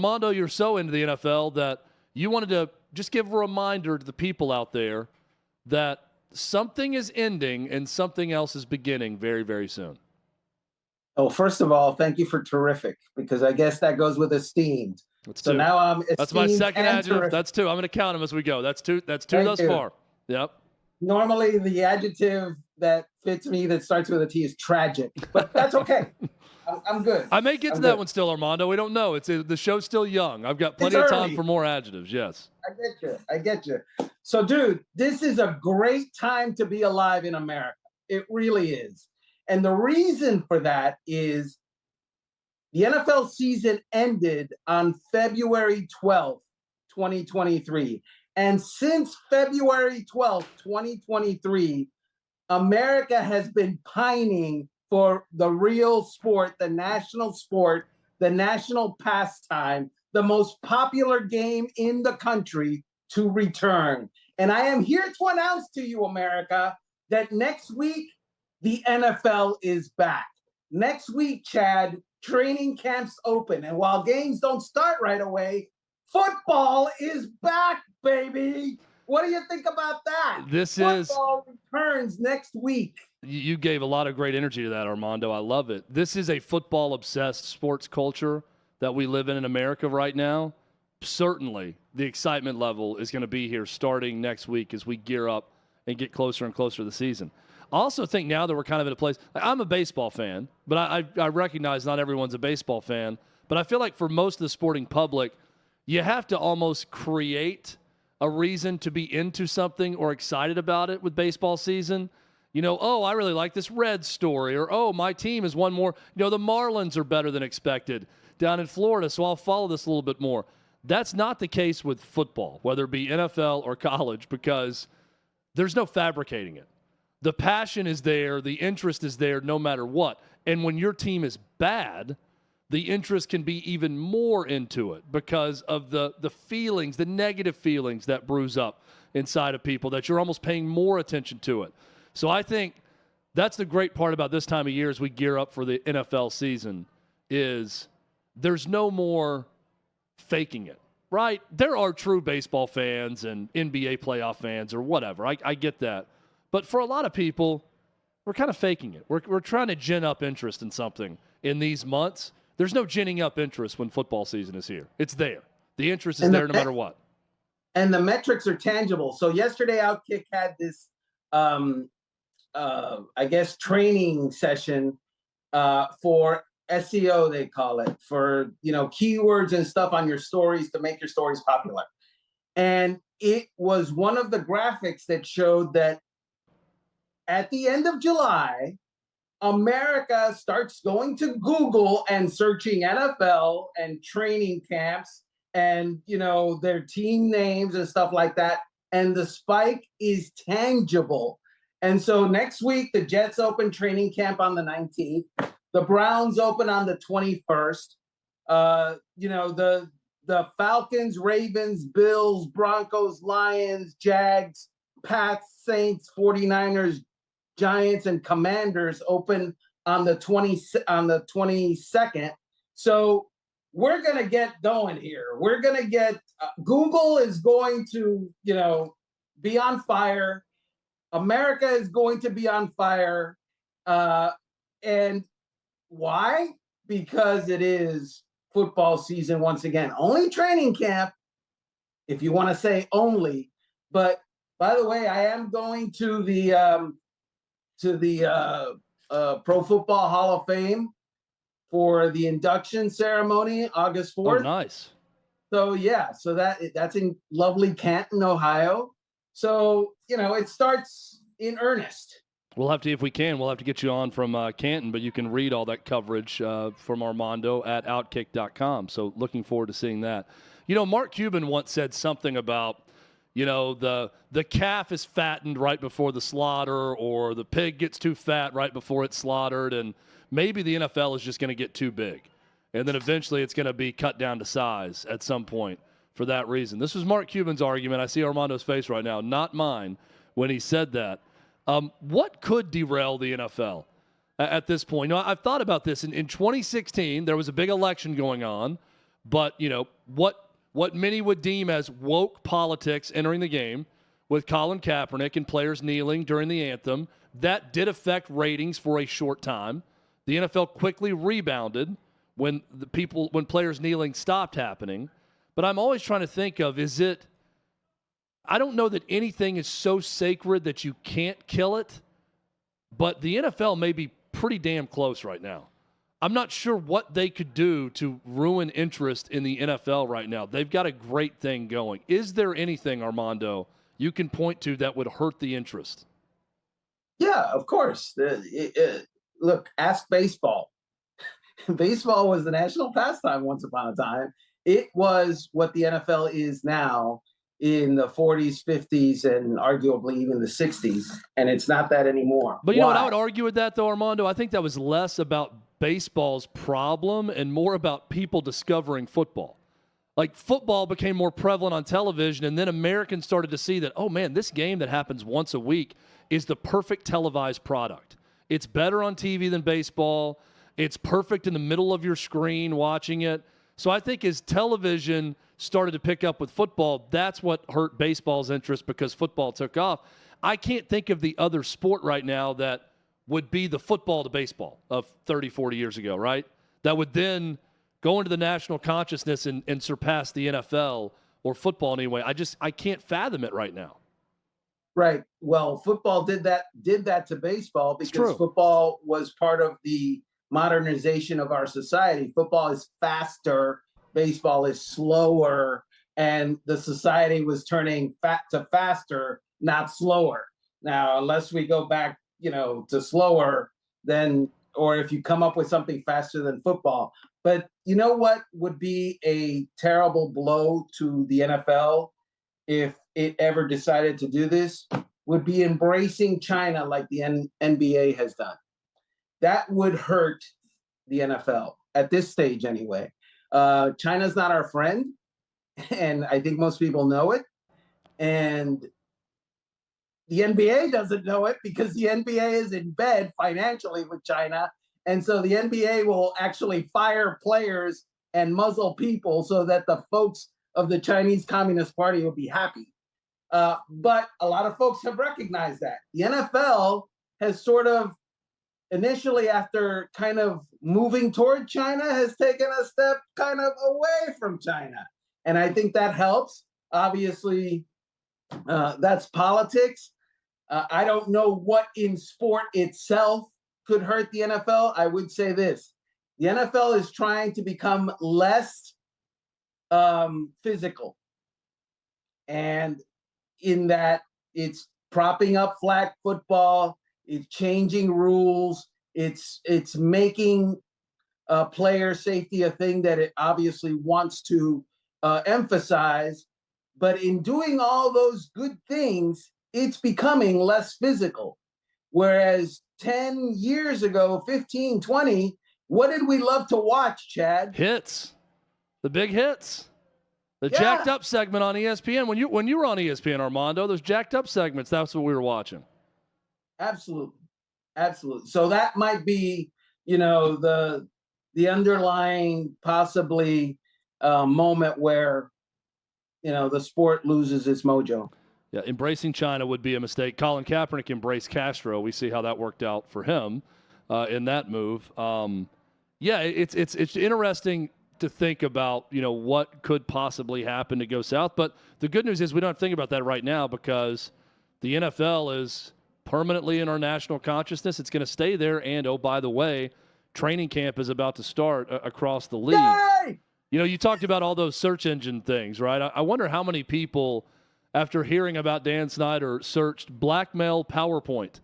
Armando, you're so into the NFL that you wanted to just give a reminder to the people out there that something is ending and something else is beginning very, very soon. Oh, first of all, thank you for terrific, because I guess that goes with esteemed. So now I'm esteemed. That's my second adjective. Terrific. That's 2. I'm going to count them as we go. That's 2 thus far. Yep. Normally, the adjective that fits me that starts with a T is tragic, but that's okay. I'm good. I may get to that one still, Armando. We don't know. The show's still young. I've got plenty of time for more adjectives. Yes. I get you. So, dude, this is a great time to be alive in America. It really is. And the reason for that is the NFL season ended on February 12th, 2023. And since February 12th, 2023, America has been pining for the real sport, the national pastime, the most popular game in the country to return. And I am here to announce to you, America, that next week, the NFL is back. Next week, Chad, training camps open. And while games don't start right away, football is back, baby. What do you think about that? Football returns next week. You gave a lot of great energy to that, Armando. I love it. This is a football-obsessed sports culture that we live in America right now. Certainly, the excitement level is going to be here starting next week as we gear up and get closer and closer to the season. I also think now that we're kind of at a place, I'm a baseball fan, but I recognize not everyone's a baseball fan. But I feel like for most of the sporting public, you have to almost create a reason to be into something or excited about it with baseball season. You know, oh, I really like this Reds story, or, oh, my team has won more. You know, the Marlins are better than expected down in Florida, so I'll follow this a little bit more. That's not the case with football, whether it be NFL or college, because there's no fabricating it. The passion is there. The interest is there no matter what. And when your team is bad, the interest can be even more into it because of the feelings, the negative feelings that bruise up inside of people, that you're almost paying more attention to it. So I think that's the great part about this time of year as we gear up for the NFL season is there's no more faking it, right? There are true baseball fans and NBA playoff fans or whatever. I get that. But for a lot of people, we're kind of faking it. We're trying to gin up interest in something in these months. There's no ginning up interest when football season is here. It's there. The interest is there no matter what. And the metrics are tangible. So yesterday, OutKick had this, I guess, training session for SEO, they call it, for, you know, keywords and stuff on your stories to make your stories popular. And it was one of the graphics that showed that at the end of July, America starts going to Google and searching NFL and training camps and, you know, their team names and stuff like that. And the spike is tangible. And so next week, the Jets open training camp on the 19th. The Browns open on the 21st. You know, the Falcons, Ravens, Bills, Broncos, Lions, Jags, Pats, Saints, 49ers, Giants, and Commanders open on the 22nd. So we're going to get going here. We're going to get Google is going to, you know, be on fire. America is going to be on fire. And why? Because it is football season once again. Only training camp, if you want to say only. But by the way, I am going to the Pro Football Hall of Fame for the induction ceremony, August 4th. Oh, nice. So, yeah, so that's in lovely Canton, Ohio. So, you know, it starts in earnest. We'll have to, if we can, we'll have to get you on from Canton, but you can read all that coverage from Armando at OutKick.com. So looking forward to seeing that. You know, Mark Cuban once said something about, you know, the calf is fattened right before the slaughter, or the pig gets too fat right before it's slaughtered, and maybe the NFL is just going to get too big. And then eventually it's going to be cut down to size at some point for that reason. This was Mark Cuban's argument. I see Armando's face right now, not mine, when he said that. What could derail the NFL at this point? You know, I've thought about this. In 2016, there was a big election going on. But, what many would deem as woke politics entering the game with Colin Kaepernick and players kneeling during the anthem, that did affect ratings for a short time. The NFL quickly rebounded when players kneeling stopped happening. But I'm always trying to think of, I don't know that anything is so sacred that you can't kill it, but the NFL may be pretty damn close right now. I'm not sure what they could do to ruin interest in the NFL right now. They've got a great thing going. Is there anything, Armando, you can point to that would hurt the interest? Yeah, of course. Look, ask baseball. Baseball was the national pastime once upon a time. It was what the NFL is now in the 40s, 50s, and arguably even the 60s, and it's not that anymore. But you know what I would argue with that, though, Armando? I think that was less about baseball's problem and more about people discovering football. Like, football became more prevalent on television, and then Americans started to see that, oh, man, this game that happens once a week is the perfect televised product. It's better on TV than baseball. It's perfect in the middle of your screen watching it. So I think as television started to pick up with football, that's what hurt baseball's interest because football took off. I can't think of the other sport right now that would be the football to baseball of 30, 40 years ago, right? That would then go into the national consciousness and surpass the NFL or football anyway. I can't fathom it right now. Right. Well, football did that to baseball because football was part of the modernization of our society. Football is faster, baseball is slower, and the society was turning to faster, not slower. Now, unless we go back, to slower, then, or if you come up with something faster than football. But you know what would be a terrible blow to the NFL if it ever decided to do this? Would be embracing China like the NBA has done. That would hurt the NFL at this stage anyway. China's not our friend, and I think most people know it. And the NBA doesn't know it because the NBA is in bed financially with China. And so the NBA will actually fire players and muzzle people so that the folks of the Chinese Communist Party will be happy. But a lot of folks have recognized that. The NFL has sort of initially, after kind of moving toward China, has taken a step kind of away from China. And I think that helps. Obviously, that's politics. I don't know what in sport itself could hurt the NFL. I would say this. The NFL is trying to become less physical. And in that it's propping up flag football, it's changing rules, it's making player safety a thing that it obviously wants to emphasize. But in doing all those good things, it's becoming less physical. Whereas 10 years ago, 15, 20, what did we love to watch, Chad? Hits. The big hits. The jacked up segment on ESPN. When you were on ESPN, Armando, those jacked up segments, that's what we were watching. Absolutely. Absolutely. So that might be, the underlying possibly moment where, the sport loses its mojo. Yeah, embracing China would be a mistake. Colin Kaepernick embraced Castro. We see how that worked out for him in that move. It's interesting to think about, what could possibly happen to go south. But the good news is we don't have to think about that right now because the NFL is permanently in our national consciousness. It's going to stay there. And, oh, by the way, training camp is about to start across the league. Yay! You talked about all those search engine things, right? I wonder how many people, after hearing about Dan Snyder, searched Blackmail PowerPoint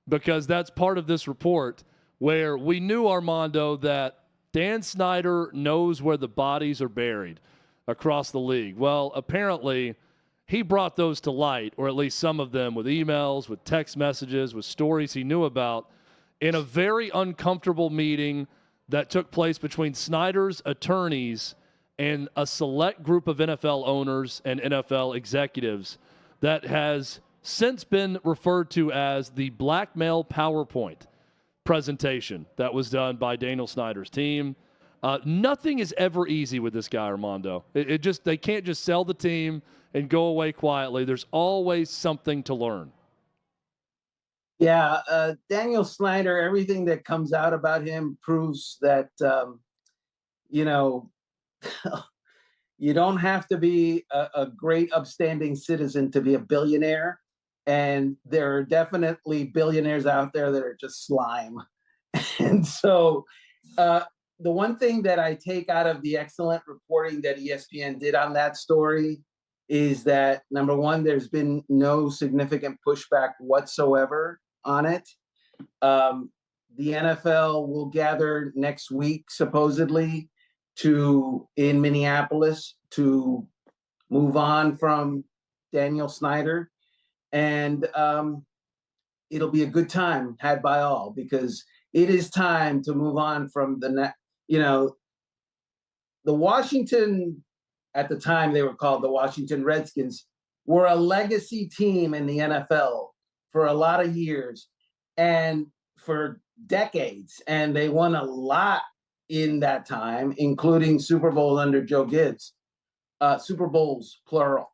because that's part of this report where we knew, Armando, that Dan Snyder knows where the bodies are buried across the league. Well, apparently he brought those to light, or at least some of them, with emails, with text messages, with stories he knew about, in a very uncomfortable meeting that took place between Snyder's attorneys and a select group of NFL owners and NFL executives that has since been referred to as the Blackmail PowerPoint presentation that was done by Daniel Snyder's team. Nothing is ever easy with this guy, Armando. They can't just sell the team and go away quietly. There's always something to learn. Yeah, Daniel Snyder, everything that comes out about him proves that, you know, you don't have to be a great upstanding citizen to be a billionaire. And there are definitely billionaires out there that are just slime. And so the one thing that I take out of the excellent reporting that ESPN did on that story is that, number one, there's been no significant pushback whatsoever on it. The NFL will gather next week, supposedly, in Minneapolis to move on from Daniel Snyder. And it'll be a good time had by all, because it is time to move on from the Washington, at the time they were called the Washington Redskins, were a legacy team in the NFL for a lot of years and for decades. And they won a lot in that time, including Super Bowl under Joe Gibbs, Super Bowls, plural.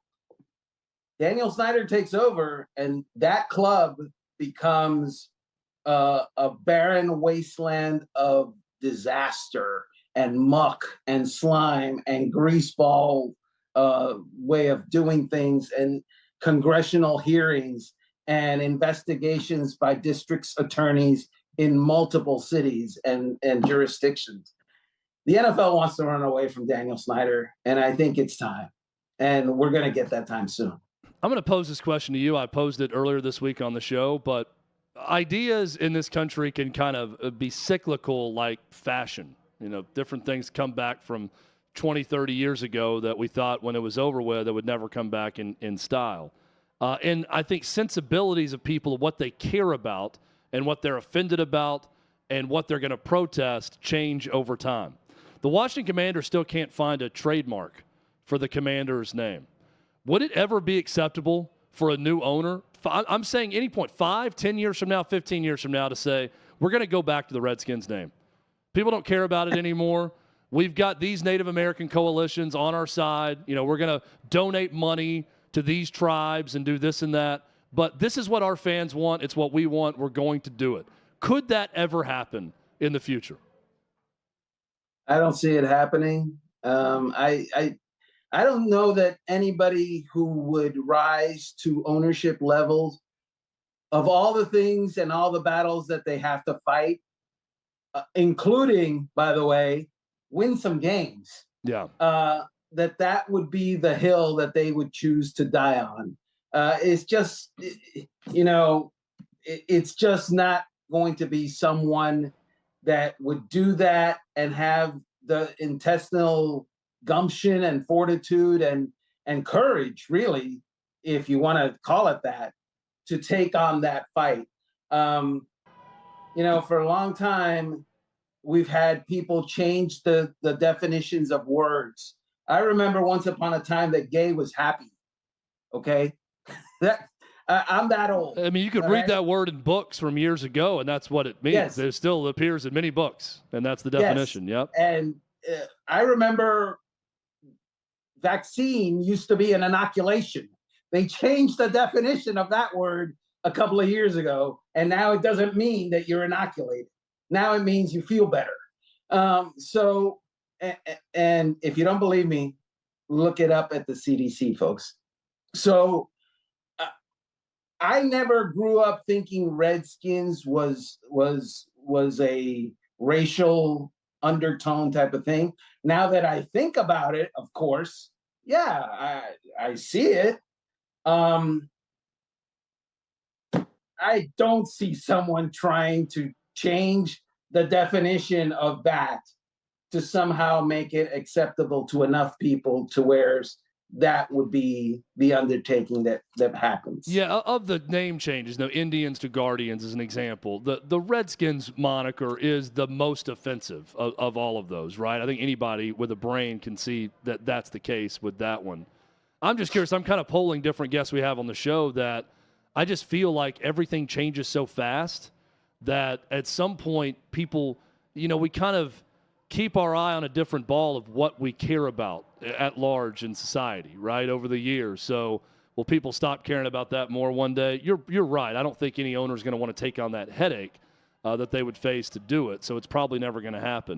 Daniel Snyder takes over, and that club becomes a barren wasteland of disaster and muck and slime and greaseball way of doing things, and congressional hearings and investigations by district's attorneys in multiple cities and jurisdictions. The NFL wants to run away from Daniel Snyder, and I think it's time. And we're going to get that time soon. I'm going to pose this question to you. I posed it earlier this week on the show, but ideas in this country can kind of be cyclical like fashion. You know, different things come back from 20, 30 years ago that we thought when it was over with, it would never come back in style. And I think sensibilities of people, what they care about and what they're offended about and what they're going to protest change over time. The Washington Commanders still can't find a trademark for the Commander's name. Would it ever be acceptable for a new owner? I'm saying any point, 5, 10 years from now, 15 years from now, to say, we're going to go back to the Redskins name. People don't care about it anymore. We've got these Native American coalitions on our side. You know, we're going to donate money to these tribes and do this and that. But this is what our fans want. It's what we want. We're going to do it. Could that ever happen in the future? I don't see it happening. I don't know that anybody who would rise to ownership levels, of all the things and all the battles that they have to fight, including, by the way, win some games. Yeah. That would be the hill that they would choose to die on. It's just, it's just not going to be someone that would do that and have the intestinal gumption and fortitude and courage, really, if you want to call it that, to take on that fight. For a long time, we've had people change the definitions of words. I remember once upon a time that gay was happy. Okay, I'm that old. I mean, you could read that word in books from years ago, and that's what it means. Yes. It still appears in many books, and that's the definition. Yes. Yep. And I remember vaccine used to be an inoculation. They changed the definition of that word a couple of years ago, and now it doesn't mean that you're inoculated. Now it means you feel better. And if you don't believe me, look it up at the CDC, folks. So I never grew up thinking Redskins was a racial undertone type of thing. Now that I think about it, of course, yeah, I see it. I don't see someone trying to change the definition of that to somehow make it acceptable to enough people to where that would be the undertaking that happens. Yeah, of the name changes, Indians to Guardians is an example. The Redskins moniker is the most offensive of all of those, right? I think anybody with a brain can see that that's the case with that one. I'm just curious. I'm kind of polling different guests we have on the show that I just feel like everything changes so fast that at some point people, we kind of keep our eye on a different ball of what we care about at large in society, right, over the years. So will people stop caring about that more one day? You're right. I don't think any owner is going to want to take on that headache that they would face to do it. So it's probably never going to happen.